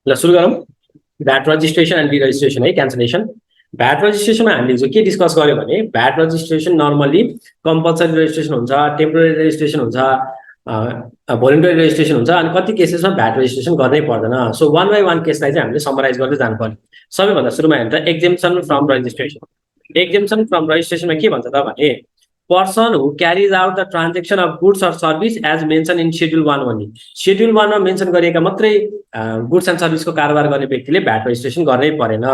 ल सुरु गरौँ भ्याट रजिस्ट्रेसन एन्ड डिरेजिस्ट्रेसन है क्यान्सलेसन भ्याट रजिस्ट्रेसनमा हामीले जो के डिस्कस गर्यो भने VAT registration normally compulsory registration हुन्छ टेम्पोररी रेजिस्ट्रेसन हुन्छ भोलिन्टरी रेजिस्ट्रेसन हुन्छ अनि कति केसेसमा भ्याट रजिस्ट्रेसन गर्नै पर्दैन सो वान बाई वान केसलाई चाहिँ हामीले समराइज गर्दै जानु पर्यो सबैभन्दा सुरुमा हेर्दा exemption from registration exemption from रजिस्ट्रेसनमा के भन्छ त भने person who carries out the transaction of goods or service as mentioned in schedule 1 only schedule 1 मा मेन्सन गरिएका मात्रै गुड्स एन्ड सर्भिसको कारोबार गर्ने व्यक्तिले भ्याट रजिस्ट्रेसन गर्नै परेन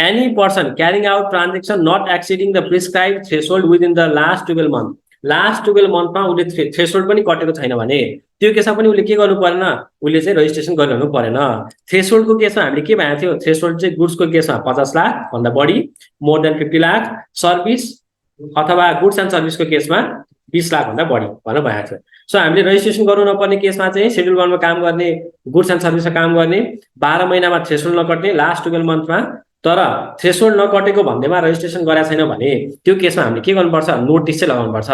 any person carrying out transaction not exceeding the prescribed threshold within the last 12 month last 12 मन्थमा उले threshold पनि कटेको छैन भने त्यो केसमा पनि उले के गर्नु परेन उले चाहिँ रजिस्ट्रेसन गरिरहनु परेन थ्रेसोल्डको केसमा हामीले के भनेको थियो थ्रेसोल्ड चाहिँ गुड्सको केसमा 50 लाख भन्दा बढी मोर देन 50 लाख सर्भिस अथवा गुड्स एन्ड सर्भिसको केसमा 20 लाख भन्दा बढी भनेर भनेको थियो सो हामीले रजिस्ट्रेसन गर्नु नपर्ने केसमा चाहिँ शेड्युल 1 मा काम गर्ने गुड्स एन्ड सर्भिसमा काम गर्ने 12 महिनामा थ्रेसोल्ड नकट्ने लास्ट 12 मन्थमा तर थ्रेसोल्ड नकटेको भन्दैमा रजिस्ट्रेसन गरेका छैन भने त्यो केसमा हामीले के गर्नुपर्छ नोटिस चाहिँ लगाउनुपर्छ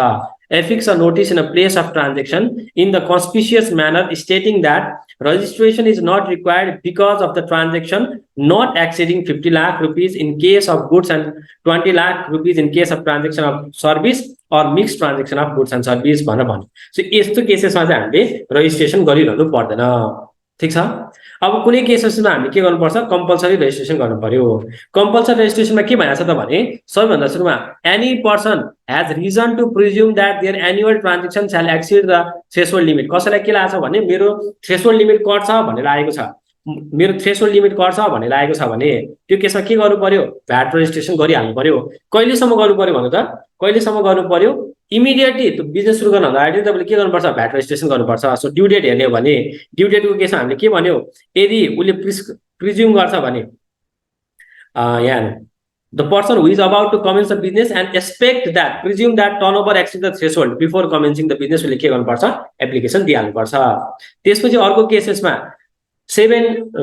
affix a notice in a place of transaction in the conspicuous manner stating that registration is not required because of the transaction not exceeding 50 lakh rupees in case of goods and 20 lakh rupees in case of transaction of service or mixed transaction of goods and service भनेर भन्यो so यस्तो केसेसमा चाहिँ हामीले registration गरिरहनु पर्दैन ठीक छ अब कुनै केसेसमा हामीले के गर्नुपर्छ कम्पलसरी रेजिस्ट्रेसन गर्नु पर्यो कम्पलसरी रेजिस्ट्रेसनमा के भन्छ त भने सबैभन्दा सुरुमा any person has reason to presume that their annual transaction shall exceed the threshold limit कसैलाई के लाग्छ भने मेरो थ्रेशोल्ड लिमिट कट्छ भन्ने लागेको छ मेरो थ्रेशोल्ड लिमिट कट्छ भन्ने लागेको छ भने त्यो केसमा के गर्नु पर्यो भ्याट रेजिस्ट्रेसन गरिहाल्नु पर्यो कहिलेसम्म गर्नु पर्यो भन्नु त कहिलेसम्म गर्नु पर्यो इमिडिएटली त्यो बिजनेस सुरु गर्न अगाडि तपाईँले के गर्नुपर्छ भ्याट रेजिस्ट्रेसन गर्नुपर्छ सो ड्यू डेट हेर्ने हो भने ड्यू डेटको केसमा हामीले के भन्यो यदि उसले प्रिज्युम गर्छ भने यहाँ the person who is about to commence the business and expect that presume that turnover exceeds the threshold before commencing the business उसले के गर्नुपर्छ एप्लिकेसन दिइहाल्नुपर्छ त्यसपछि अर्को केसेसमा 7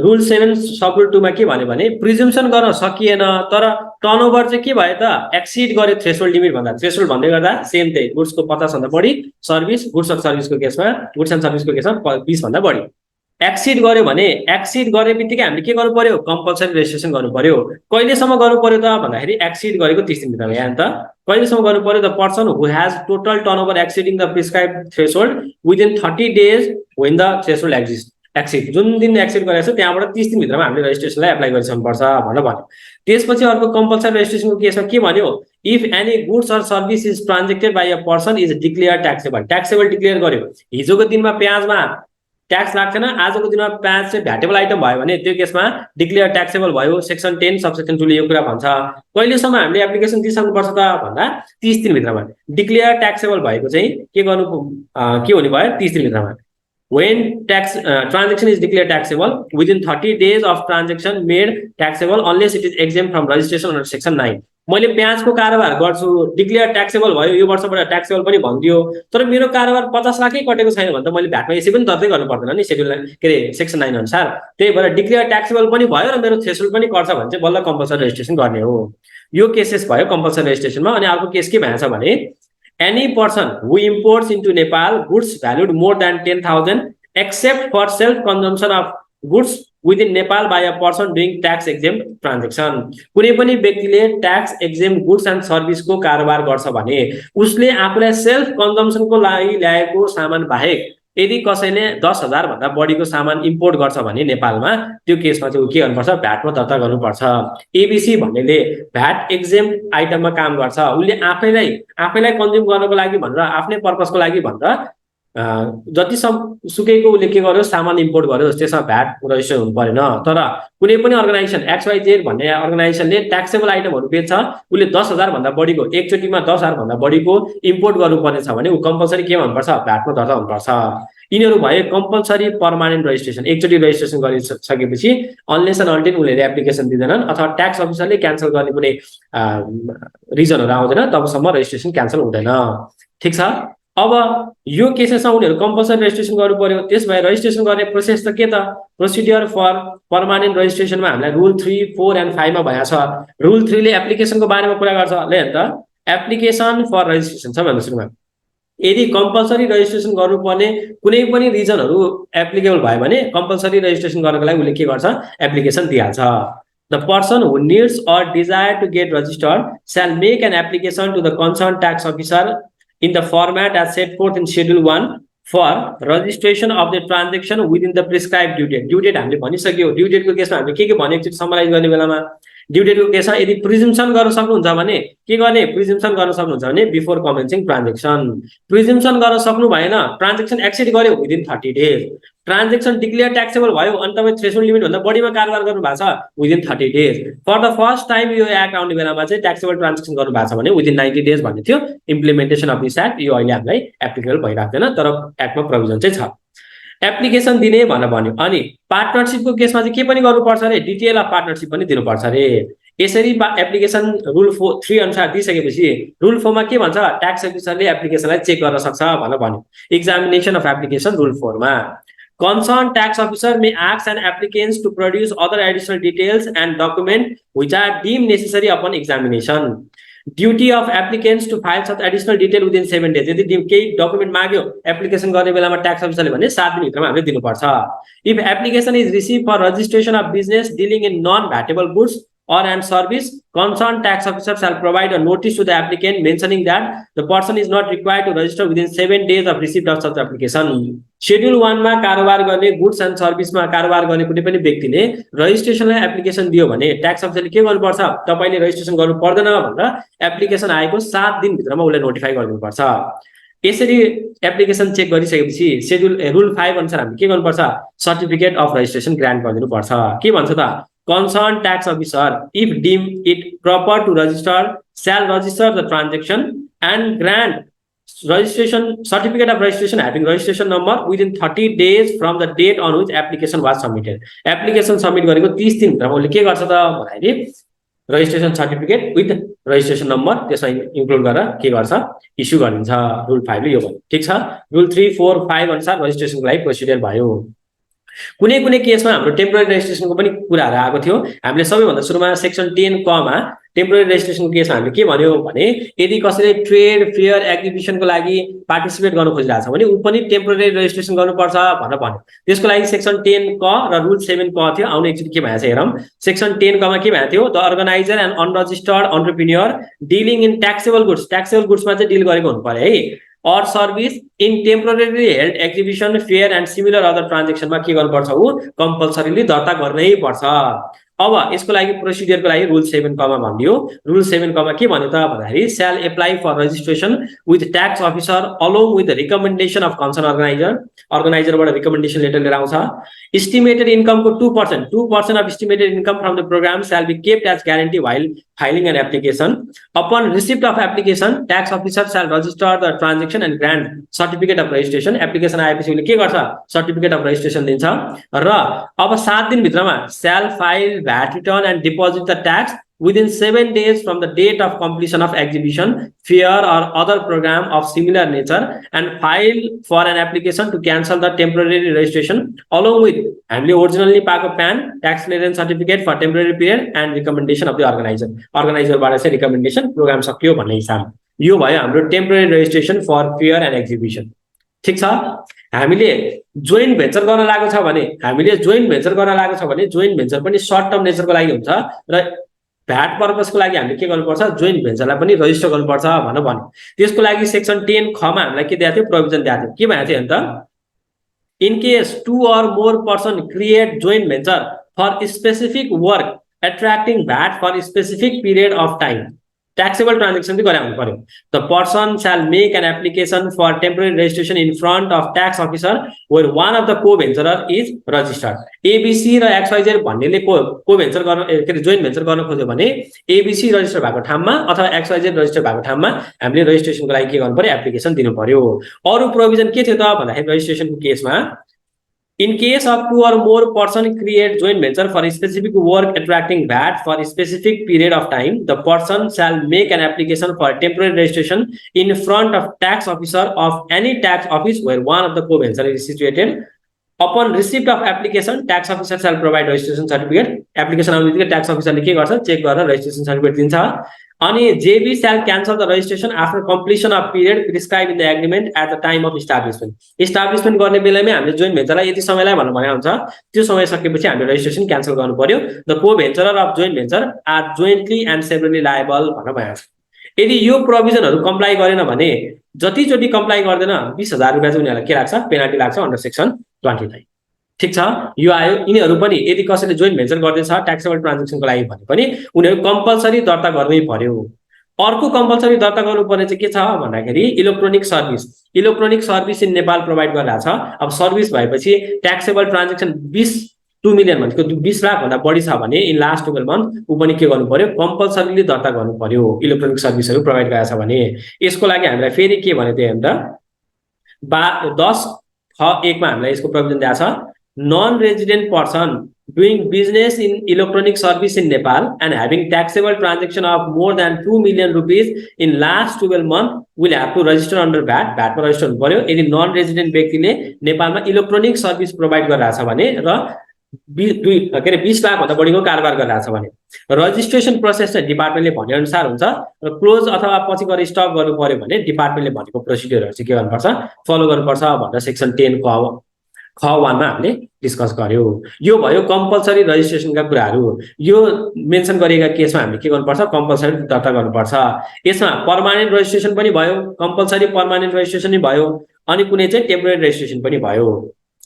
रुल 7 सब रुल 2 मा के भन्यो भने प्रिज्युम्सन गर्न सकिएन तर टर्नओभर चाहिँ के भयो त एक्सिड गर्यो थ्रेशोल्ड लिमिट भन्दा थ्रेशोल्ड भन्दै गर्दा सेम त्यही गुड्सको 50 भन्दा बढी सर्भिस गुड्स एन्ड सर्भिसको केसमा गुड्स एन्ड सर्भिसको केसमा 20 भन्दा बढी एक्सिड गर्यो भने एक्सिड गरे बित्तिकै हामीले के गर्नु पर्यो कम्पलसरी रेजिस्ट्रेसन गर्नु पर्यो कहिलेसम्म गर्नु पर्यो त भन्दाखेरि एक्सिड गरेको 30 दिन भित्रमा यहाँ त कहिलेसम्म गर्नु पर्यो the person who has total turnover exceeding the prescribed threshold within 30 days when the threshold exceed जुन दिन एक्सिड गरेको छ त्यहाँबाट 30 दिन भित्रमा हामीले रेजिस्ट्रेसनलाई एप्लाई गरिसक्नुपर्छ भनेर भन्यो त्यसपछि अर्को कम्पलसरी रेजिस्ट्रेसनको केसमा के भन्यो if any goods or service is transacted by a person is declare taxable declare गर्यो हिजोको दिनमा प्याजमा ट्याक्स लाग्दैन आजको दिनमा प्याज चाहिँ भ्याटेबल आइटम भयो भने त्यो केसमा डिक्लेयर ट्याक्सेबल भयो सेक्सन 10 सबसेक्सन 2 ले यो कुरा भन्छ कहिलेसम्म हामीले एप्लिकेसन दिइसक्नुपर्छ त भन्दा 30 दिन भित्रमा डिक्लेयर ट्याक्सेबल भएको चाहिँ के गर्नु के हुने भयो 30 दिन भित्रमा when transaction is declared taxable within 30 days of transaction made taxable unless it is exempt from registration under section 9 मैले प्याजको कारोबार गर्छु डिक्लेयर ट्याक्सेबल भयो यो वर्षबाट ट्याक्सेबल पनि भनिदियो तर मेरो कारोबार 50 लाखै कटेको छैन भने त मैले भ्याटमा यसै पनि दर्तै गर्नु पर्दैन नि शेड्युल के रे सेक्सन 9 अनुसार त्यही भएर डिक्लेयर ट्याक्सेबल पनि भयो र मेरो थ्रेशोल्ड पनि कट्छ भने चाहिँ बल्ल कम्पलसरी रेजिस्ट्रेसन गर्ने हो यो केसेस भयो कम्पलसरी रेजिस्ट्रेसनमा अनि अर्को केस के भन्छ भने any person who imports into Nepal goods valued more than 10,000 except for self consumption of goods within Nepal by a person doing tax exempt transaction कुनै पनि व्यक्तिले ट्याक्स एक्जेम्प्ट गुड्स एन्ड सर्भिसको कारोबार गर्छ भने उसले आफूलाई सेल्फ कन्जम्पसनको लागि ल्याएको सामान बाहेक यदि कसैले 10,000 भन्दा बढीको सामान इम्पोर्ट गर्छ भने नेपालमा त्यो केसमा चाहिँ के गर्नुपर्छ भ्याटमा दर्ता गर्नुपर्छ एबीसी भन्नेले भ्याट एक्जेम्प्ट आइटममा काम गर्छ उसले आफैलाई कन्ज्युम गर्नको लागि भनेर आफ्नै पर्पसको लागि भनेर जति सुकेको उसले के गर्यो सामान इम्पोर्ट गर्यो त्यसमा भ्याट रजिस्टर हुनु परेन तर कुनै पनि अर्गनाइजेसन XYZ भन्ने अर्गनाइजेसनले ट्याक्सेबल आइटमहरु बेच्छ उसले 10,000 भन्दा बढीको एकचोटीमा 10,000 भन्दा बढीको इम्पोर्ट गर्नुपर्ने छ भने उ कम्पलसरी के भन्नुपर्छ भ्याटमा दर्ता हुनुपर्छ यिनीहरु भए कम्पलसरी पर्मानेन्ट रेजिस्ट्रेसन एकचोटी रेजिस्ट्रेसन गरिसकेपछि अनलेस एन्ड अनटिल उनीहरुले एप्लिकेसन दिदैनन् अथवा ट्याक्स अफिसरले क्यान्सल गर्ने कुनै रिजनहरु आउँदैन तबसम्म रेजिस्ट्रेसन क्यान्सल हुँदैन ठीक छ अब यो केसमा उनीहरु कम्पलसरी रेजिस्ट्रेसन गर्नु पर्यो त्यसभए रेजिस्ट्रेसन गर्ने प्रोसेस त के त प्रोसिड्युर फर पर्मानेन्ट रेजिस्ट्रेसनमा हामीलाई रुल 3 4 एन्ड 5 मा भया छ रुल 3 ले एप्लिकेसनको बारेमा कुरा गर्छ ल हेर्नु त एप्लिकेसन फर रेजिस्ट्रेसन छ भन्नु सुरुमा यदि कम्पलसरी रजिस्ट्रेसन गर्नुपर्ने कुनै पनि रिजनहरू एप्लिकेबल भयो भने कम्पलसरी रजिस्ट्रेसन गर्नको लागि उसले के गर्छ एप्लिकेसन दिइहाल्छ the person who needs or desire to get registered shall make an application to the concerned tax officer in the format as set forth in schedule 1 for registration of the transaction within the prescribed due date due date हामीले भनिसक्यो due डेटको केसमा हामीले के भनेको थियो summarise गर्ने बेलामा due डेटको केसमा यदि प्रिजम्पसन गर्न सक्नुहुन्छ भने के गर्ने प्रिजम्पसन गर्न सक्नुहुन्छ भने बिफोर कमेन्सिङ ट्रान्जेक्सन प्रिजम्पसन गर्न सक्नु भएन ट्रान्जेक्सन एक्सिड गर्यो within 30 days transaction declare taxable भयो अनि तपाईँ थ्रेसोल्ड लिमिट भन्दा बढीमा कारोबार गर्नु भएको छ within 30 days for the first time यो एक्ट आउने बेलामा चाहिँ ट्याक्सेबल ट्रान्जेक्सन गर्नु भएको छ भने विदिन 90 डेज भन्ने थियो इम्प्लिमेन्टेसन अफ दिस एक्ट यो अहिले हामीलाई एप्लिकेबल भइराख्दैन तर एक्टमा प्रोभिजन चाहिँ छ एप्लिकेसन दिने भनेर भन्यो अनि पार्टनरशिपको केसमा चाहिँ के पनि गर्नुपर्छ अरे डिटेल अफ पार्टनरशिप पनि दिनुपर्छ अरे यसरी एप्लिकेसन रुल 3 अनुसार दिइसकेपछि रुल 4 मा के भन्छ ट्याक्स अफिसरले एप्लिकेसनलाई चेक गर्न सक्छ भनेर भन्यो एक्जामिनेसन अफ एप्लिकेसन रुल 4 मा Concerned tax officer may ask an applicant to produce other additional details and document which are deemed necessary upon examination. Duty of applicants to file such additional detail within 7 days. यदि केही document माग्यो application गर्ने बेलामा tax अफिसरले भने 7 दिनभित्रमा हामीले दिनुपर्छ. If application is received for registration of business dealing in non-vatable goods or and service, concerned tax officer shall provide a notice to the applicant mentioning that the person is not required to register within 7 days of receipt of such application. Schedule 1 मा कारोबार गर्ने goods and सर्भिसमा कारोबार गर्ने कुनै पनि व्यक्तिले रजिस्ट्रेसनलाई application दियो भने ट्याक्स अफिसरले के गर्नुपर्छ तपाईले रजिस्ट्रेसन गर्नु पर्दैन भनेर एप्लिकेसन आएको 7 दिन भित्रमा उसले नोटिफाई गरिदिनुपर्छ यसरी एप्लिकेसन चेक गरिसकेपछि शेड्युल रुल 5 अनुसार हामी के गर्नुपर्छ सर्टिफिकेट अफ रजिस्ट्रेसन ग्रान्ट गरिदिनुपर्छ के भन्छ त concerned tax officer if deemed it proper to register shall register the transaction and grant registration certificate of registration having registration number within 30 days from the date on which application was submitted application submit गरेको 30 दिन भित्रमा उसले के गर्छ त भन्दाखेरि registration certificate with registration number त्यसमा include गरेर के गर्छ इस्यु गरिन्छ रुल 5 ले यो भयो ठीक छ रुल 3 4 5 अनुसार रजिस्ट्रेसनको लागि प्रोसिडियर भयो कुनै कुनै केसमा हाम्रो टेम्पररी रेजिस्ट्रेसनको पनि कुराहरु आएको थियो हामीले सबैभन्दा सुरुमा सेक्सन 10 क मा टेम्पररी रेजिस्ट्रेसनको केसमा हामीले के भन्यो भने यदि कसैले ट्रेड फेयर एक्जिबिसनको लागि पार्टिसिपेट गर्न खोजिरहेको छ भने उ पनि टेम्पररी रेजिस्ट्रेसन गर्नुपर्छ भनेर भन्यो त्यसको लागि सेक्सन 10 क र रुल 7 क थियो आउने एकचोटी के भएको छ हेरौं सेक्सन 10 क मा के भएको थियो the organizer and unregistered entrepreneur dealing in taxable गुड्समा चाहिँ डिल गरेको हुनु पर्यो है or service in temporarily held exhibition fair and similar other transaction मा के गर्नुपर्छ उ कम्पल्सरीली दर्ता गर्नै पर्छ अब यसको लागि प्रोसिडियरको लागि रुल 7 क मा भनियो रुल 7 क मा के भन्यो त भन्दाखेरि shall apply for registration with tax officer along with the recommendation of concerned organizer बाट recommendation letter लिएर आउँछ estimated income को 2% of estimated income from the program shall be kept as guarantee while filing an application upon receipt of application tax officer shall register the transaction and grant certificate of registration application आएपछि उले के गर्छ certificate of registration दिन्छ र अब 7 दिन भित्रमा shall file VAT return and deposit the tax within 7 days from the date of completion of exhibition, fair or other program of similar nature and file for an application to cancel the temporary registration along with हामीले originally पाएको PAN, tax clearance certificate for temporary period and recommendation of the organizer. Organizer बाट चाहिँ recommendation program सक्यो भन्ने हिसाब यो भयो हाम्रो temporary registration for fair and exhibition. ठीक छ हामीले जोइन्ट भेन्चर गर्न लागेको छ भने जोइन्ट भेन्चर पनि सर्ट टर्म नेचरको लागि हुन्छ र भ्याट पर्पसको लागि हामीले के गर्नुपर्छ जोइन्ट भेन्चरलाई पनि रजिस्टर गर्नुपर्छ भनेर भन्यो त्यसको लागि सेक्सन 10 ख मा हामीलाई के दिएको थियो प्रोभिजन दिएको थियो के भनेको थियो अन्त in case 2 or more person create joint venture for specific work attracting VAT for a specific period of time taxable transaction चाहिँ गराउनु पर्यो the person shall make an application for temporary registration in front of tax officer where one of the co-venturer is registered ABC र XYZ भन्नेले co-venture गर्न के joint venture गर्न खोज्यो भने ABC रजिस्टर भएको ठाउँमा अथवा XYZ रजिस्टर भएको ठाउँमा हामीले रजिस्ट्रेसनको लागि के गर्नु पर्यो एप्लिकेसन दिनु पर्यो अरु प्रोभिजन के थियो त भन्दाखेरि रजिस्ट्रेसनको केसमा In case of 2 or more person create joint venture for a specific work attracting VAT for a specific period of time, the person shall make an application for temporary registration in front of tax officer of any tax office where one of the co-venture is situated. Upon receipt of application, tax officer shall provide registration certificate. Application आउने बित्तिकै tax officer ले के गर्छ check गरेर registration certificate दिन्छ अनि JB shall cancel the registration after completion of period prescribed in the agreement at the time of establishment. Establishment गर्ने बेलामै हामीले जोइन्ट भेन्चरलाई यति समयलाई भन्नु भने हुन्छ, त्यो समय सकेपछि हामीले रजिस्ट्रेसन क्यान्सल गर्नु पर्यो। The co-venturer of joint venture are jointly and severally liable भनेर भनेको छ। यदि यो प्रोभिजनहरू कम्प्लाई गरेन भने, जतिचोटि कम्प्लाई गर्दैन 20,000 रुपियाँ चाहिँ उनीहरूलाई के लाग्छ, पेनाल्टी लाग्छ अन्डर सेक्सन 29। ठीक छ, यो आयो। यिनीहरू पनि यदि कसैले जोइन्ट भेन्चर गर्दैछ ट्याक्सेबल ट्रान्जेक्सनको लागि भने पनि उनीहरू कम्पलसरी दर्ता गर्नै पर्यो। अर्को कम्पलसरी दर्ता गर्नुपर्ने चाहिँ के छ भन्दाखेरि electronic service. Electronic service in Nepal provide गरिरहेको छ। अब सर्भिस भएपछि ट्याक्सेबल ट्रान्जेक्सन 2 मिलियन भनेको 20 लाख भन्दा बढी छ भने इन लास्ट 12 मंथ ऊ पनि के गर्नु पर्यो, कम्पलसरीली दर्ता गर्नु पर्यो इलेक्ट्रोनिक सर्भिसहरू प्रोभाइड गरेको छ भने। यसको लागि हामीलाई फेरि के भने त्यो हेर्दा 10(1) मा हामीलाई यसको प्रोभिजन दिएको छ। Non-resident person doing business in electronic service in Nepal and having taxable transaction of more than 2 million rupees in last 12 months will have to register under VAT. VAT को register हुनु पर्यो। यदि non-resident व्यक्तिले नेपालमा electronic service provide गरिरहेछ भने र 20 लाख भन्दा बढीको कारोबार गरिरहेछ भने रजिस्ट्रेसन प्रोसेस चाहिँ डिपार्टमेन्टले भने अनुसार हुन्छ र क्लोज अथवा पछि गएर स्टप गर्नु पर्यो भने डिपार्टमेन्टले भनेको प्रोसिडियरहरू चाहिँ के गर्नुपर्छ, फलो गर्नुपर्छ भनेर सेक्सन 10 ख1 मा हामीले डिस्कस गर्यो। यो भयो कम्पलसरी रजिस्ट्रेसनका कुराहरू। यो मेन्सन गरिएका केसमा हामीले के गर्नुपर्छ, कम्पलसरी दर्ता गर्नुपर्छ। यसमा पर्मानेन्ट रजिस्ट्रेसन पनि भयो, कम्पलसरी पर्मानेन्ट रजिस्ट्रेसन पनि भयो, अनि कुनै चाहिँ टेम्पोरेरी रजिस्ट्रेसन पनि भयो।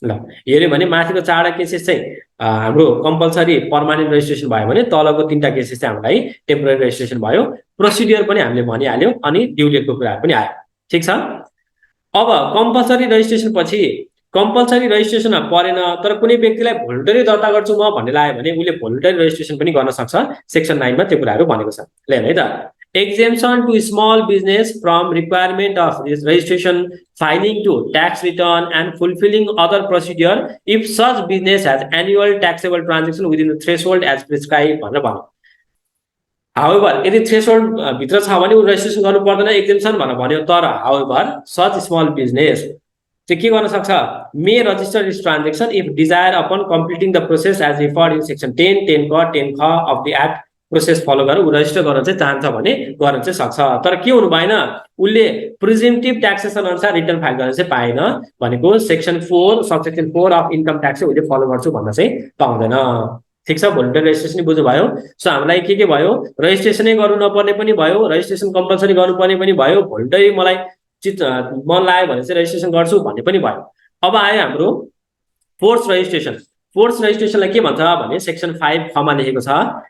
ल हेर्यो भने माथिको 4 केसेस चाहिँ हाम्रो कम्पलसरी पर्मानेन्ट रजिस्ट्रेसन भयो भने तलको 3टा केसेस चाहिँ हामीलाई टेम्पोरेरी रजिस्ट्रेसन भयो। प्रोसिडियर पनि हामीले भनिहाल्यौ अनि ड्यु डेटको कुराहरू पनि आयो। ठीक छ, अब कम्पलसरी रजिस्ट्रेसन पछि कम्पलसरी रजिस्ट्रेसनमा परेन तर कुनै व्यक्तिलाई भोल्युन्टरी दर्ता गर्छु म भन्ने लाग्यो भने उले भोल्युन्टरी रजिस्ट्रेसन पनि गर्न सक्छ। सेक्सन 9 मा त्यो कुराहरू भनेको छ। ल हेर्नु है त, exemption to small business from requirement of registration, filing to tax return and fulfilling other procedure if such business has annual taxable transaction within the threshold as prescribed भनेर भन्यो। However, यदि थ्रेशोल्ड भित्र छ भने उ रजिस्ट्रेसन गर्नु पर्दैन, exemption भनेर भन्यो। तर however such small business चाहिँ के गर्न सक्छ, may register its transaction if desired upon completing the process as referred in section 10 10 ख of the act। Process follow गरेर उ रजिस्टर गर्न चाहिँ चाहन्छ भने गर्न चाहिँ सक्छ। तर के हुनु भएन, उले प्रिजेम्पटिभ ट्याक्सेसन अनुसार रिटर्न फाइल गर्न चाहिँ पाएन भनेको section 4 subsection 4 of income tax चाहिँ उले फलो गर्छु भन्न चाहिँ पाउँदैन। ठीक छ, भोल्युन्टरी रजिस्ट्रेसन बुझ्नु भयो। सो हामीलाई के भयो, रजिस्ट्रेसनै गर्नु नपर्ने पनि भयो, रजिस्ट्रेसन कम्पलसरी गर्नुपर्ने पनि भयो, भोल्युन्टरी मलाई मन लाग्यो भने चाहिँ रजिस्ट्रेसन गर्छु भन्ने पनि भयो। अब आयो हाम्रो फोर्स रजिस्ट्रेसन। फोर्स रजिस्ट्रेसनलाई के भन्छ भने सेक्सन 5 ख मा लेखेको छ।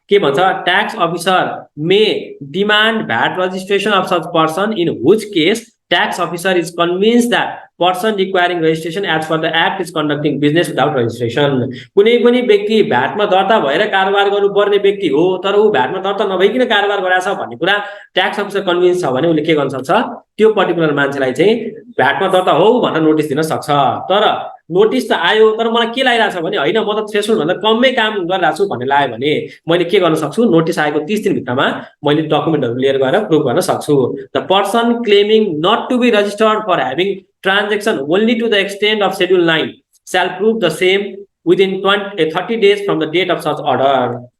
के भन्छ, tax officer may demand VAT registration of such person in which case tax officer is convinced that person requiring registration as per the act is conducting business without registration। कुनै पनि व्यक्ति भ्याटमा दर्ता भएर कारोबार गर्नुपर्ने व्यक्ति हो तर ऊ भ्याटमा दर्ता नभइकन कारोबार गरेछ भन्ने कुरा ट्याक्स अफिसर कन्भिन्स छ भने उले के गर्न सक्छ, त्यो पर्टिकुलर मान्छेलाई चाहिँ भ्याटमा दर्ता हो भनेर नोटिस दिन सक्छ। तर नोटिस त आयो तर मलाई के लागिरहेछ भने हैन म त थ्रेशोल्ड भन्दा कमै काम गरिरहेको छु भन्ने लाग्यो भने मैले के गर्न सक्छु, नोटिस आएको 30 दिन भित्रमा मैले डकुमेन्टहरु लिएर गएर प्रुफ गर्न सक्छु। The person claiming not to be registered for having transaction only to the extent of schedule 9 shall prove the same within 30 days from the date of such order।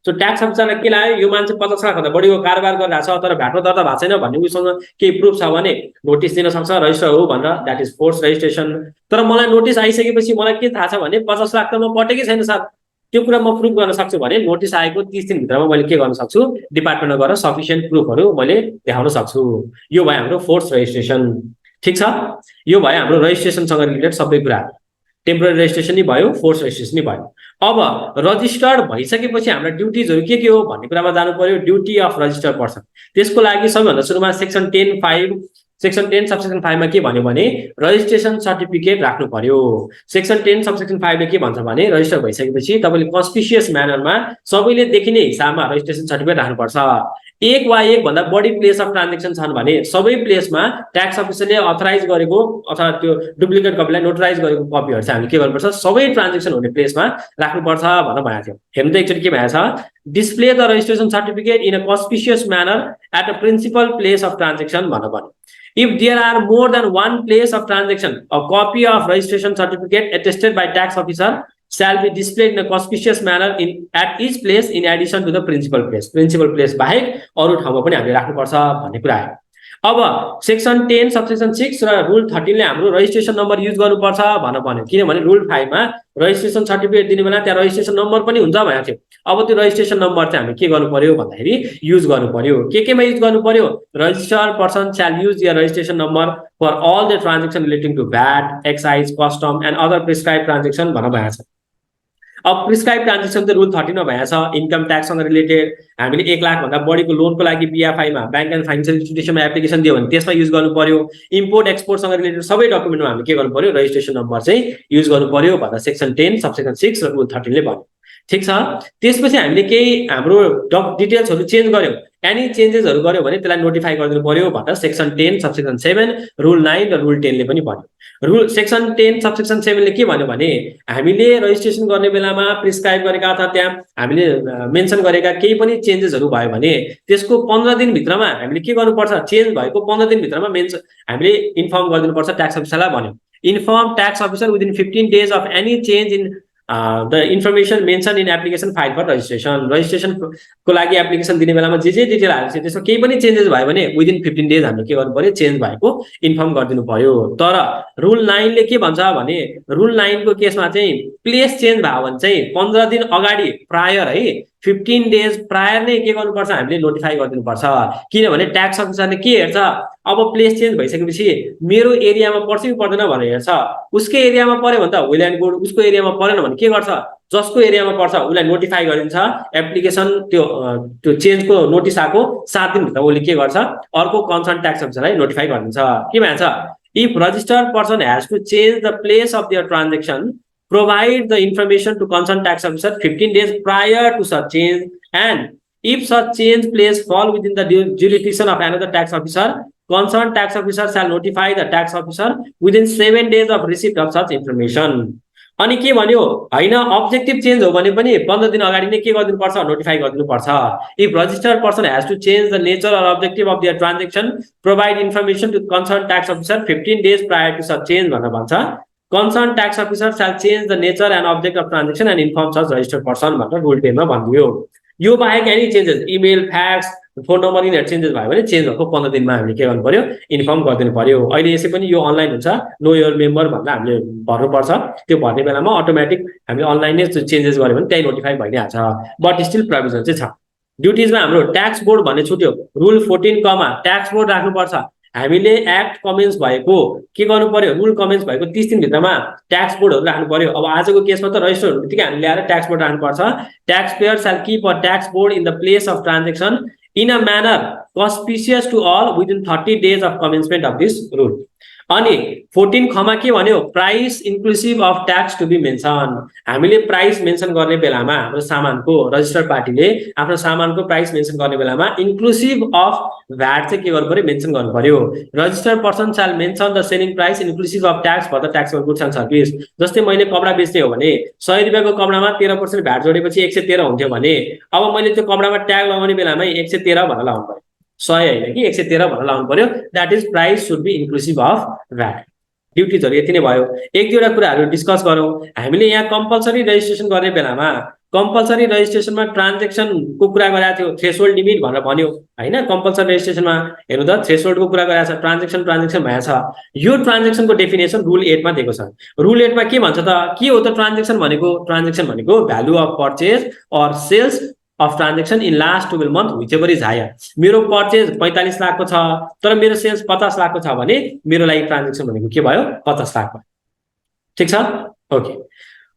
So tax अफिसरलाई के लाग्यो, यो मान्छे 50 लाख भन्दा बढीको कारोबार गरिरहेछ तर भ्याटमा दर्ता भएको छैन भन्ने उसँग केही प्रुफ छ भने नोटिस दिन सक्छ रजिस्टर हो भनेर, दैट इज फोर्स रजिस्ट्रेसन। तर मलाई नोटिस आइसकेपछि मलाई के थाहा छ भने 50 लाख त म पटेकै छैन सर, त्यो कुरा म प्रुफ गर्न सक्छु भने नोटिस आएको 30 दिन भित्रमा मैले के गर्न सक्छु, डिपार्टमेन्टमा गएर सफिसिएन्ट प्रुफहरु मैले देखाउन सक्छु। यो भयो हाम्रो फोर्स रजिस्ट्रेसन। ठीक छ, यो भयो हाम्रो रजिस्ट्रेसनसँग रिलेटेड सबै कुरा। टेम्पोरेरी रजिस्ट्रेसन नि भयो, फोर्स रजिस्ट्रेसन नि भयो। अब रजिस्टर्ड भइसकेपछि हाम्रो ड्युटीजहरु के हो भन्ने कुरामा जानु पर्यो। ड्युटी अफ रजिस्टर्ड पर्सन, त्यसको लागि सबैभन्दा सुरुमा सेक्सन 10 सबसेक्सन 5 मा के भन्यो भने रजिस्ट्रेसन सर्टिफिकेट राख्नु पर्यो। सेक्सन 10 सबसेक्सन 5 ले के भन्छ भने रजिस्टर भइसकेपछि तपाईले कन्स्पिसियस म्यानरमा सबैले देखिने हिसाबमा रजिस्ट्रेसन सर्टिफिकेट राख्नुपर्छ। एक वा एक भन्दा बढी प्लेस अफ ट्रान्जेक्सन छन् भने सबै प्लेसमा ट्याक्स अफिसरले अथराइज गरेको अथवा त्यो डुप्लिकेट कपीलाई नोटराइज गरेको कपीहरु चाहिँ हामीले के गर्नुपर्छ, सबै ट्रान्जेक्सन हुने प्लेसमा राख्नुपर्छ भनेर भनेको थियो। हेर्नु त एकचोटी के भएको छ, display the registration certificate in a conspicuous manner at a principal place of transaction भनेर भन्यो। If there are more than one place of transaction, a copy of registration certificate attested by tax officer shall be displayed in a conspicuous manner at each place in addition to the principal place. Principal place बाहेक अरू ठाउँमा पनि हामीले राख्नुपर्छ भन्ने कुरा आयो। अब सेक्सन 10 सबसेक्सन 6 र रुल 13 ले हाम्रो रजिस्ट्रेसन नम्बर युज गर्नुपर्छ भन्यो, किनभने रुल 5 मा रजिस्ट्रेसन सर्टिफिकेट दिने बेला त्यहाँ रजिस्ट्रेसन नम्बर पनि हुन्छ भनेको थियो। अब त्यो रजिस्ट्रेसन नम्बर चाहिँ हामी के गर्नु पर्यो भन्दाखेरि युज गर्नु पर्यो। केमा युज गर्नु पर्यो? Registered person shall use their registration number for all the transaction relating to VAT, excise, custom and other prescribed transaction भनेर भएको छ। अब प्रिस्क्राइब ट्रान्जेक्सन चाहिँ रुल 13 मा भएको छ। इन्कम ट्याक्ससँग रिलेटेड हामीले 1 लाख भन्दा बढीको लोनको लागि बीएफआई मा बैंक एन्ड फाइनान्शियल इन्स्टिट्युसनमा एप्लिकेसन दियो भने त्यसमा युज गर्नु पर्यो। इम्पोर्ट एक्सपोर्टसँग रिलेटेड सबै डकुमेन्टमा हामीले के गर्नु पर्यो? रजिस्ट्रेसन नम्बर चाहिँ युज गर्नु पर्यो भनेर सेक्सन 10 सबसेक्सन 6 र रुल 13 ले भन्यो। ठीक छ। त्यसपछि हामीले केही हाम्रो डिटेल्सहरु चेन्ज गर्यौं, एनी चेन्जेसहरु गर्यौं भने त्यसलाई नोटिफाई गरिदिनु पर्यो भनेर सेक्सन 10 सबसेक्सन 7 रुल 9 र रुल 10 ले पनि भन्यो। रुल सेक्सन 10 सबसेक्सन 7 ले के भन्यो भने हामीले रजिस्ट्रेसन गर्ने बेलामा प्रिस्क्राइब गरेका अथवा त्यहाँ हामीले मेन्सन गरेका केही पनि चेन्जेसहरु भयो भने त्यसको 15 दिन भित्रमा हामीले के गर्नुपर्छ? चेन्ज भएको 15 दिन भित्रमा हामीले इन्फर्म गरिदिनु पर्छ ट्याक्स अफिसरलाई भन्यो। Inform tax officer within 15 days of any change in the information mentioned in application filed for registration. Registration को लागि एप्लिकेसन दिने बेलामा जे डिटेल हाल्छ त्यसमा केही पनि चेन्जेस भयो भने विदिन 15 days हामीले के गर्नु पर्यो? चेन्ज भएको इन्फर्म गरिदिनु पर्यो। तर रुल 9 ले के भन्छ भने रुल 9 को केसमा चाहिँ प्लेस चेन्ज भयो भने चाहिँ 15 दिन अगाडि प्रायर है 15 days प्रायर नै के गर्नुपर्छ? हामीले नोटिफाई गरिदिनु पर्छ। किनभने ट्याक्स अफिसरले के हेर्छ? अब प्लेस चेन्ज भइसकेपछि मेरो एरियामा पर्छ कि पर्दैन भनेर हेर्छ। उसको एरियामा पर्यो भने त वेल एन्ड गुड, उसको एरियामा परेन भने के गर्छ? जसको एरियामा पर्छ उसलाई नोटिफाई गरिन्छ। एप्लिकेसन त्यो चेन्जको नोटिस आको 7 दिन भित्र उसले के गर्छ? अर्को कन्सर्न ट्याक्स अफिसरलाई नोटिफाई गरिन्छ। के भन्छ? If registered person has to change the place of their transaction, provide the information to concerned tax officer 15 days prior to such change, and if such change place fall within the jurisdiction of another tax officer, concerned tax officer shall notify the tax officer within 7 days of receipt of such information. अनि के भन्यो? हैन objective change हो भने पनि 15 दिन अगाडि नै के गरिदिनु पर्छ? नोटिफाई गरिदिनु पर्छ। If registered person has to change the nature or objective of their transaction, provide information to concern tax officer 15 days prior to such change भनेर भन्छ। Concerned tax officer shall change the nature and object of transaction and inform such registered person भनेर rule 10 मा भनिदियो। यो बाहेक any changes email, fax, phone number यिनीहरु changes भयो भने चेन्ज भएको 15 दिनमा हामीले के गर्नु पर्यो? इन्फर्म गरिदिनु पर्यो। अहिले यसै पनि यो अनलाइन हुन्छ, नो योर मेम्बर भनेर हामीले भर्नु पर्छ। त्यो भर्ने बेलामा अटोमेटिक हामीले अनलाइन नै चेन्जेस गर्यो भने त्यही नोटिफाई भइहाल्छ। बट स्टिल प्रोभिजन चाहिँ छ। ड्युटीजमा हाम्रो ट्याक्स बोर्ड भन्ने छुट्यो। रुल 14 कमा ट्याक्स बोर्ड राख्नु पर्छ। हामीले एक्ट कमेन्ट्स भएको के गर्नु पर्यो? रुल कमेन्ट्स भएको 30 दिन भित्रमा ट्याक्स बोर्डहरु राख्नु पर्यो। अब आजको केसमा त रजिस्टर हुनु बित्तिकै हामीले ल्याएर ट्याक्स बोर्ड राख्नु पर्छ। Tax pair shall keep a tax board in the place of transaction in a manner conspicuous to all within 30 days of commencement of this rule. अनि 14 खमा के भन्यो? Price inclusive of tax to be mention. हामीले price mention गर्ने बेलामा हाम्रो सामानको registered पार्टीले आफ्नो सामानको प्राइस मेन्सन गर्ने बेलामा इन्क्लुसिभ अफ भ्याट चाहिँ के गर्नु पर्यो? मेन्सन गर्नु पर्यो। Registered person shall mention the selling price inclusive of tax for the taxable goods and service. जस्तै मैले कपडा बेच्ने हो भने 100 रुपैयाँको कपडामा 13% भ्याट जोडेपछि 113 हुन्थ्यो भने अब मैले त्यो कपडामा ट्याग लगाउने बेलामै 113 भनेर लगाउनु पर्यो। 100 हैन कि 113 भनेर लाउनु पर्यो। That is price should be inclusive of VAT. ड्युटीजहरु यति नै भयो। एक दुईवटा कुराहरु डिस्कस गरौँ। हामीले यहाँ कम्पल्सरी रजिस्ट्रेसन गर्ने बेलामा कम्पल्सरी रजिस्ट्रेसनमा ट्रान्जेक्सनको कुरा गरेको थियो, थ्रेशोल्ड लिमिट भनेर भन्यो हैन। कम्पल्सरी रजिस्ट्रेसनमा हेर्नु त थ्रेशोल्डको कुरा गरेको छ, ट्रान्जेक्सन भएको छ। यो ट्रान्जेक्सनको डेफिनेसन रुल 8 मा दिएको छ। रुल 8 मा के भन्छ त? के हो त ट्रान्जेक्सन भनेको? ट्रान्जेक्सन भनेको भ्यालु अफ पर्चेज और sales of transaction in last 12 month whichever is higher. मेरो पर्चेज 45 लाख को छ तर मेरो सेल्स 50 लाख को छ भने मेरो लागि ट्रान्जेक्सन भनेको के भयो? 50 लाख भयो। ठीक छ? ओके।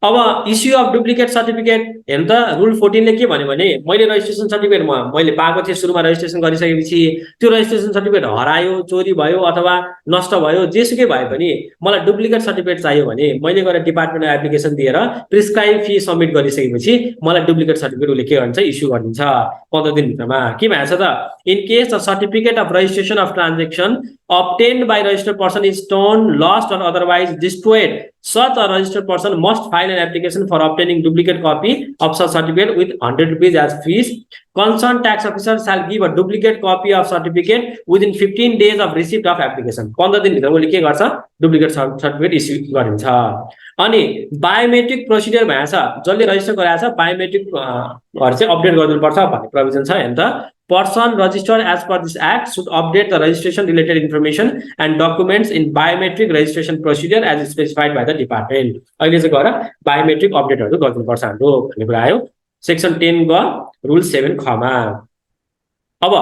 अब इस्यु अफ डुप्लिकेट सर्टिफिकेट हेर्नु त रुल 14 ले के भन्यो भने मैले रजिस्ट्रेसन सर्टिफिकेट मैले पाएको थिएँ सुरुमा रजिस्ट्रेसन गरिसकेपछि त्यो रजिस्ट्रेसन सर्टिफिकेट हरायो, चोरी भयो अथवा नष्ट भयो, जेसुकै भए पनि मलाई डुप्लिकेट सर्टिफिकेट चाहियो भने मैले गएर डिपार्टमेन्टमा एप्लिकेसन दिएर प्रिस्क्राइब फी सबमिट गरिसकेपछि मलाई डुप्लिकेट सर्टिफिकेट उले के गर्छ? इस्यु गरिदिन्छ 15 दिन भित्रमा। के भन्छ त? In case the certificate of registration of transaction obtained by registered person is torn, lost, or otherwise destroyed, such a registered person must file an application for obtaining duplicate copy of such certificate with 100 rupees as fees. Concerned tax officer shall give a duplicate copy of certificate within 15 days of receipt of application. 15 दिनभित्र उसले के गर्छ duplicate certificate issue गरिन्छ। अनि biometric procedure भएछ, जसले register गराएछ biometric चाहिँ update गर्नुपर्छ भन्ने प्रोभिजन छ हैन त। Person registered as per this act should update the registration related information and documents in biometric registration procedure as specified by the department. अहिले चाहिँ गएर बायोमेट्रिक अपडेटहरु गर्नुपर्छ हाम्रो भन्ने कुरा आयो सेक्सन 10 ग रुल 7 खमा। अब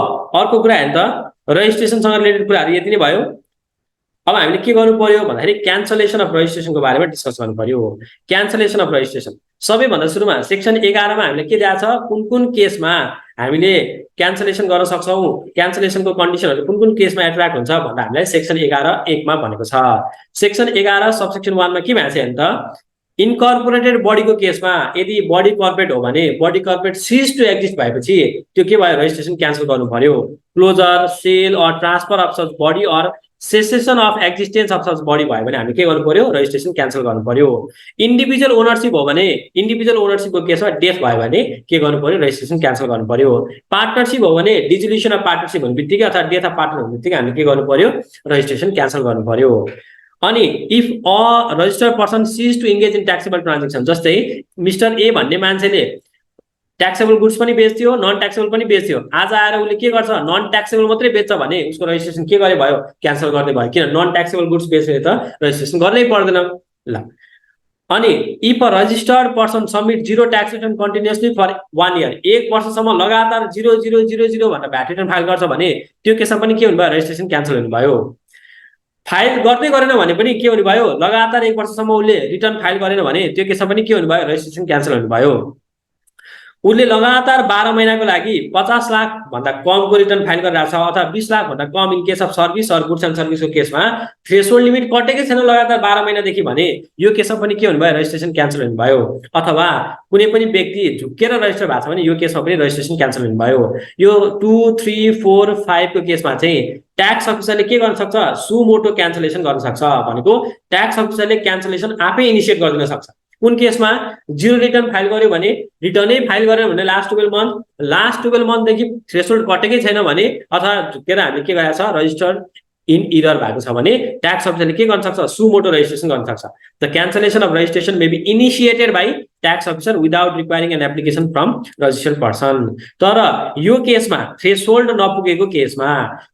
अर्को कुरा हेर्नु त रजिस्ट्रेसन सँग रिलेटेड कुराहरु यति नै भयो। अब हामीले के गर्नु पर्यो भन्दाखेरि क्यान्सलेसन अफ रजिस्ट्रेसनको बारेमा डिस्कस गर्नु पर्यो। क्यान्सलेसन अफ रजिस्ट्रेसन सबैभन्दा सुरुमा सेक्सन 11 मा हामीले के दिएको छ, कुन केसमा हामीले क्यान्सलेसन गर्न सक्छौं, क्यान्सलेसनको कन्डिसनहरु कुन केसमा एट्र्याक्ट हुन्छ भन्दा हामीलाई सेक्सन 11 1 मा भनेको छ। सेक्सन 11 सबसेक्सन 1 मा के भन्छ हेर्नु त, इन्कर्पोरेटेड बडीको केसमा यदि बडी कर्पोरेट हो भने body corporate cease to exist भएपछि त्यो के भयो रजिस्ट्रेसन क्यान्सल गर्नु पर्यो। Closure, sale or transfer of such body or cessation of existence of such body भयो भने हामी के गर्नु पर्यो रजिस्ट्रेसन क्यान्सल गर्नु पर्यो। इन्डिभिजुअल ओनरशिप हो भने इन्डिभिजुअल ओनरशिपको केसमा डेथ भयो भने के गर्नु पर्यो रजिस्ट्रेसन क्यान्सल गर्नु पर्यो। पार्टनरशिप हो भने डिजोल्युसन अफ पार्टनरशिप हुनेबित्तिकै अथवा डेथ अफ पार्टनर हुनेबित्तिकै हामीले के गर्नु पर्यो रजिस्ट्रेसन क्यान्सल गर्नु पर्यो। अनि if a registered person cease to engage in taxable transaction, जस्तै मिस्टर ए भन्ने मान्छेले ट्याक्सेबल गुड्स पनि बेच्थ्यो नन ट्याक्सेबल पनि बेच्थ्यो, आज आएर उसले के गर्छ नन ट्याक्सेबल मात्रै बेच्छ भने उसको रजिस्ट्रेसन के गरे भयो क्यान्सल गर्दै भयो, किन नन ट्याक्सेबल गुड्स बेच्ने त रजिस्ट्रेसन गर्नै पर्दैन। ल अनि if a registered person submit zero tax return continuously for 1 year, 1 वर्षसम्म लगातार 0000 भनेर भ्याट रिटर्न फाइल गर्छ भने त्यो केसमा पनि के हुनु भयो रजिस्ट्रेसन क्यान्सल हुनु भयो। फाइल गर्दै गरेन भने पनि के हुनु भयो लगातार 1 वर्षसम्म उसले रिटर्न फाइल गरेन भने त्यो केसमा पनि के हुनु भयो रजिस्ट्रेसन क्यान्सल हुनु भयो। उसले लगातार 12 महिनाको लागि 50 लाख भन्दा कमको रिटर्न फाइल गरिरहेछ अथवा 20 लाख भन्दा कम in case of service or goods and सर्भिसको केसमा थ्रेशोल्ड लिमिट कटेकै छैन लगातार 12 महिनादेखि भने यो केसमा पनि के हुनु भयो रजिस्ट्रेसन क्यान्सल हुनु भयो। अथवा कुनै पनि व्यक्ति झुक्केर रजिस्टर भएको छ भने यो केसमा पनि रजिस्ट्रेसन क्यान्सल हुनु भयो। यो 2, 3, 4, 5 को केसमा चाहिँ ट्याक्स अफिसरले के गर्न सक्छ सुमोटो क्यान्सलेसन गर्न सक्छ, भनेको ट्याक्स अफिसरले क्यान्सलेसन आफै इनिशिएट गर्न सक्छ। कुन केसमा जीरो रिटर्न फाइल गर्यो भने रिटर्नै फाइल गरेन भने लास्ट 12 मन्थ देखि थ्रेशोल्ड कटेकै छैन भने अथवा झुकेर हामी के गरेछ रजिस्टर्ड इन इरर भएको छ भने ट्याक्स अफिसरले के गर्न सक्छ सुमोटो रजिस्ट्रेसन गर्न सक्छ। The cancellation of registration may be initiated by tax officer without requiring an application from registered person. तर यो केसमा थ्रेशोल्ड नपुगेको केसमा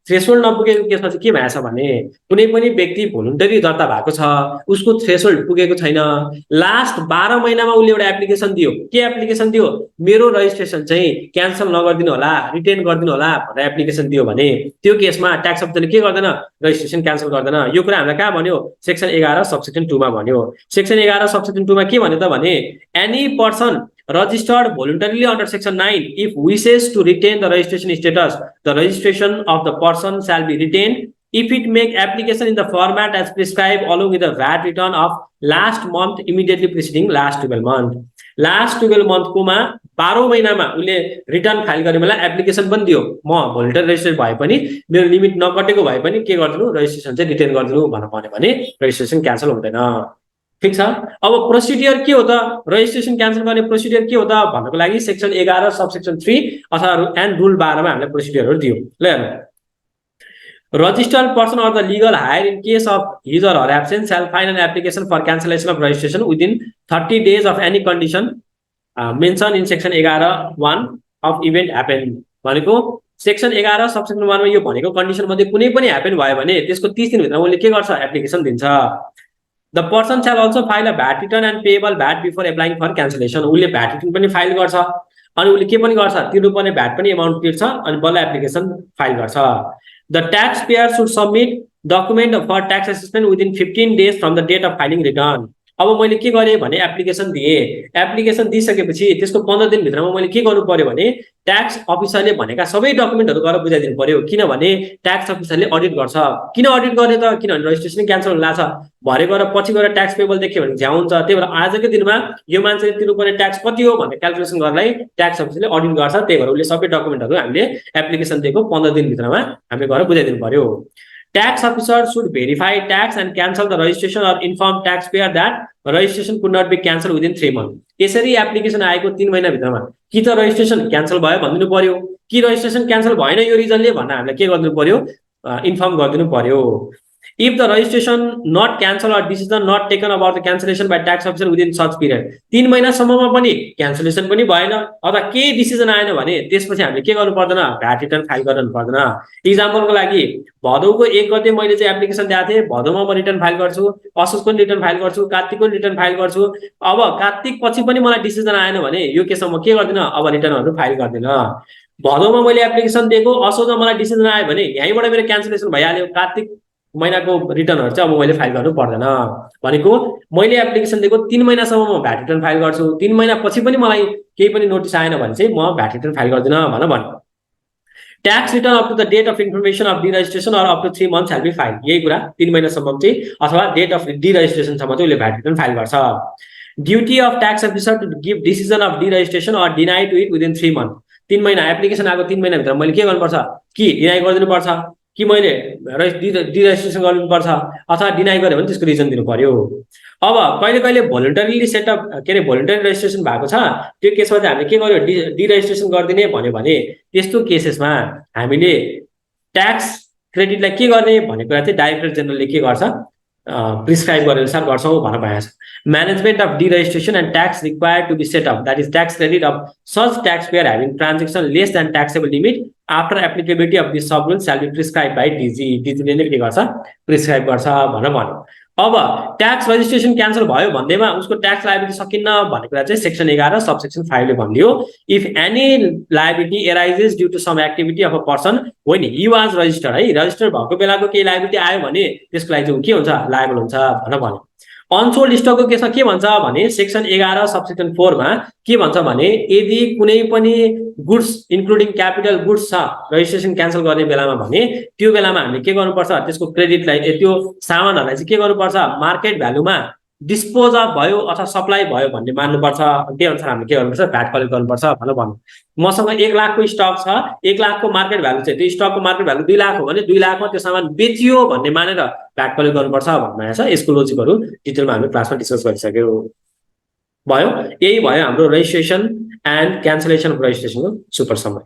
चाहिँ के भएछ भने कुनै पनि व्यक्ति भोलुन्टरी दर्ता भएको छ, उसको थ्रेशोल्ड पुगेको छैन, लास्ट 12 महिनामा उसले एउटा एप्लिकेसन दियो, के एप्लिकेसन दियो मेरो रजिस्ट्रेसन चाहिँ क्यान्सल नगर्दिनु होला रिटेन गर्दिनु होला भनेर एप्लिकेसन दियो भने त्यो केसमा ट्याक्स अफिसरले के गर्दैन रजिस्ट्रेसन क्यान्सल गर्दैन। यो कुरा हामीलाई कहाँ भन्यो सेक्सन 11 सबसेक्सन 2 मा भन्यो। सेक्सन 11 सबसेक्सन 2 मा के भन्यो त भने any person registered voluntarily under section 9 if wishes to retain the registration status, the registration of the person shall be retained if it make application in the format as prescribed along with the VAT return of last month immediately preceding last 12 month. Last 12 month कोमा 12 महिनामा उले return file गर्ने बेला application पनि दियो, म भोल्टर resistor भए पनि मेरो लिमिट नकटेको भए पनि के गर्दिनु रजिस्ट्रेसन चाहिँ रिटेन गर्दिनु भने रजिस्ट्रेसन क्यान्सल हुँदैन। ठीक छ। अब प्रोसिडियर के हो त रजिस्ट्रेसन क्यान्सल गर्ने प्रोसिडियर के हो त भन्नको लागि सेक्सन 11 सबसेक्सन 3 अथवा एन्ड रुल 12 मा हामीले प्रोसिडियरहरु दियो। ल हेर्नु registered person or the legal hire in case of his or her absence shall file an application for cancellation of registration within 30 days of any condition mentioned in section 11(1) of event happen। भनेको section 11 subsection 1 मा यो भनेको condition मध्ये कुनै पनि happen भयो भने त्यसको 30 दिन भित्र उले के गर्छ एप्लिकेसन दिन्छ। The person shall also file a VAT return and payable VAT before applying for cancellation। उले VAT return पनि फाइल गर्छ अनि उले के पनि गर्छ तिर्नुपर्ने VAT पनि अमाउन्ट तिर्छ अनि बल्ल एप्लिकेसन फाइल गर्छ। The taxpayer should submit document for tax assessment within 15 days from the date of filing return। अब मैले के गरे भने एप्लिकेसन दिए, एप्लिकेसन दिइसकेपछि त्यसको 15 दिन भित्रमा मैले के गर्नु पर्यो भने ट्याक्स अफिसरले भनेका सबै डकुमेन्टहरु गरेर बुझाइदिनु पर्यो, किनभने ट्याक्स अफिसरले अडिट गर्छ। किन अडिट गर्ने त किनभने रजिस्ट्रेसन क्यान्सल हुन लाग्छ, भरे गएर पछि गएर ट्याक्स पेबल देख्यो भने झ्याउ हुन्छ। त्यही भएर आजकै दिनमा यो मान्छेले तिर्नुपर्ने ट्याक्स कति हो भन्ने क्याल्कुलेसन गर्नलाई ट्याक्स अफिसरले अडिट गर्छ। त्यही भएर उले सबै डकुमेन्टहरु हामीले एप्लिकेसन दिएको 15 दिन भित्रमा हामीले गरेर बुझाइदिनु पर्यो। Tax officer should verify tax and cancel the registration or inform taxpayer that registration could not be cancelled within 3 months. यसरी एप्लिकेसन आएको 3 महिना भित्रमा कि त रजिस्ट्रेसन क्यान्सल भयो भनिदिनु पर्यो, कि रजिस्ट्रेसन क्यान्सल भएन यो रिजनले भनेर हामीले के गर्नु पर्यो, इन्फर्म गरिदिनु पर्यो. If the registration not cancelled or decision not taken about the cancellation by tax officer within such period, 3 महिनासम्ममा पनि क्यान्सलेसन पनि भएन अथवा केही डिसिजन आएन भने त्यसपछि हामीले के गर्नु पर्दैन, भ्याट रिटर्न फाइल गर्नु पर्दैन. इक्जाम्पलको लागि भदौको 1 गते मैले चाहिँ एप्लिकेसन दिएको थिएँ, भदौमा म रिटर्न फाइल गर्छु, असोजको पनि रिटर्न फाइल गर्छु, कार्तिकको पनि रिटर्न फाइल गर्छु. अब कार्तिक पछि पनि मलाई डिसिजन आएन भने यो केसमा म के गर्दिन, अब रिटर्नहरु फाइल गर्दिन. भदौमा मैले एप्लिकेसन दिएको, असोजमा मलाई डिसिजन आयो भने यहीँबाट मेरो क्यान्सलेसन भइहाल्यो, कार्तिक महिनाको रिटर्नहरु चाहिँ अब मैले फाइल गर्नु पर्दैन. भनेको मैले एप्लिकेसन दिएको 3 महिनासम्म म भ्याट रिटर्न फाइल गर्छु, 3 महिना पछि पनि मलाई केही पनि नोटिस आएन भने चाहिँ म भ्याट रिटर्न फाइल गर्दिन भनेर भन्नु. Tax return up to the date of information of deregistration or up to 3 months shall be filed. यही कुरा 3 महिनासम्म चाहिँ अथवा डेट अफ डिरेजिस्ट्रेसन सम्म चाहिँ उसले भ्याट रिटर्न फाइल गर्छ. Duty of tax officer to give decision of deregistration or deny to it within 3 months. 3 महिना एप्लिकेसन आएको 3 महिना भित्र मैले के गर्नुपर्छ, कि डिनाइ गरिदिनु पर्छ, कि मैले डिरेजिस्ट्रेसन गर्नुपर्छ अथवा डिनाइ गरे भने त्यसको रिजन दिनु पर्यो. अब कहिले कहिले भोलुन्टरीली सेटअप के रे भोलुन्टरी रेजिस्ट्रेसन भएको छ, त्यो केसमा चाहिँ हामीले के गर्यो, डिरेजिस्ट्रेसन गरिदिने भन्यो भने त्यस्तो केसेसमा हामीले ट्याक्स क्रेडिटलाई के गर्ने भन्ने कुरा चाहिँ डाइरेक्टर जेनरलले के गर्छ, प्रिस्क्राइब गरे अनुसार गर्छौं भनेर भनेको छ. Management of deregistration and tax required to be set up, that is tax credit of such taxpayer having transaction less than taxable limit after applicability of this sub rule shall be prescribed by DG. DG ले के गर्छ, prescribe गर्छ भनेर भन्यो. अब tax registration cancel भयो भन्दैमा उसको ट्याक्स लायबिलिटी सकिन्न भन्ने कुरा चाहिँ सेक्सन 11 सबसेक्सन 5 ले भनिदियो. If any liability arises due to some activity of a person when he was registered, है रजिस्टर भएको बेलाको केही लायबिलिटी आयो भने त्यसको लागि चाहिँ के हुन्छ, लायबल हुन्छ भनेर भन्यो. अनसोल्ड स्टकको केसमा के भन्छ भने सेक्सन 11 सबसेक्सन 4 मा के भन्छ भने यदि कुनै पनि गुड्स इन्क्लुडिङ क्यापिटल गुड्स छ रजिस्ट्रेसन क्यान्सल गर्ने बेलामा भने त्यो बेलामा हामीले के गर्नुपर्छ, त्यसको क्रेडिटलाई त्यो सामानहरुलाई चाहिँ के गर्नुपर्छ, मार्केट भ्यालुमा डिस्पोज अफ भयो अथवा सप्लाई भयो भन्ने मान्नुपर्छ. त्यही अनुसार हामीले के गर्नुपर्छ, भ्याट कलेक्ट गर्नुपर्छ भनेर भन्नु. मसँग 1 लाखको स्टक छ, 1 लाखको मार्केट भ्यालु चाहिँ त्यो स्टकको मार्केट भ्यालु 2 लाख हो भने 2 लाखमा त्यो सामान बेचियो भन्ने मानेर भ्याट कलेक्ट गर्नुपर्छ भन्ने छ. यसको लोजिकहरु डिटेलमा हामी क्लासमा डिस्कस गरिसक्यौ भयो. यही भयो हाम्रो रेजिस्ट्रेसन एन्ड क्यान्सलेसन अफ रेजिस्ट्रेसनको सुपर समरी.